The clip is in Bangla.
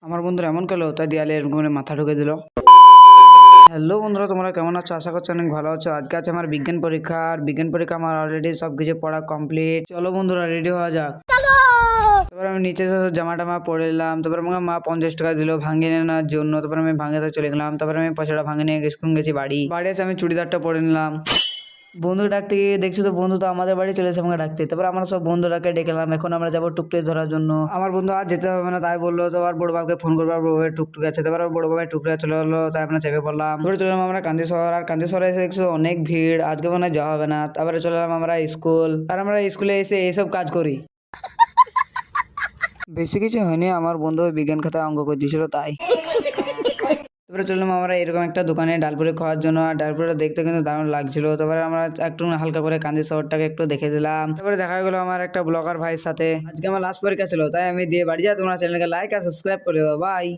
আমার বন্ধুরা এমন করলো তাই দেয়ালে এরকম করে মাথা ঢুকে দিল। হ্যালো বন্ধুরা, তোমরা কেমন আছো? আশা করছি অনেক ভালো আছো। আজকে আছে আমার বিজ্ঞান পরীক্ষা। আর বিজ্ঞান পরীক্ষা আমার অলরেডি সবকিছু পড়া কমপ্লিট। চলো বন্ধুরা, রেডি হওয়া যাক। তারপর আমি নিচে এসে জামা টামা পরে এলাম। তারপর আমাকে মা 50 টাকা দিল ভাঙিয়ে নেওয়ার জন্য। তারপর আমি ভাঙাতে চলে গেলাম। তারপর আমি পয়সাটা ভাঙে নিয়ে স্কুল গেছি বাড়ি। বাড়ি এসে আমি চুড়িদারটা পরে নিলাম। বন্ধু ডাকতে গিয়ে দেখছি তো বন্ধু তো আমাদের বাড়ি চলে এসে আমাকে ডাকতে। তারপর আমরা সব বন্ধুরাকে ডেকেলাম। এখন আমরা যাবো টুকটুকি ধরার জন্য। আমার বন্ধু আর যেতে হবে না তাই বললো। তো আর বড় বাবুকে ফোন করবো, বড় বাবুর টুকটুকি আছে। তারপর বড় বাবুর টুকটুকি চলে গেলো, তাই আমরা চেপে পড়লাম। তারপরে চলে এলাম আমরা কান্দি শহর। আর কান্দি শহরে এসে দেখছি অনেক ভিড়, আজকে মনে হয় যাওয়া হবে না। তারপরে চলে এলাম আমরা স্কুল। আর আমরা স্কুলে এসে এইসব কাজ করি। বেশি কিছু হয়নি, আমার বন্ধু বিজ্ঞান খাতায় অঙ্ক করে দিয়েছিল তাই। তারপরে চললাম আমরা এরকম একটা দোকানে ডালপুরি খাওয়ার জন্য। আর ডালপুরিটা দেখতে কিন্তু দারুণ লাগছিল। তারপরে আমরা একটু হালকা করে কান্দি শহরটাকে একটু দেখে দিলাম। তারপরে দেখা গেলো আমার একটা ব্লগার ভাইয়ের সাথে। আজকে আমার লাস্ট পরীক্ষা ছিল, তাই আমি দিয়ে বাড়ি যাই। তোমরা চ্যানেলকে লাইক আর সাবস্ক্রাইব করে দাও। বাই।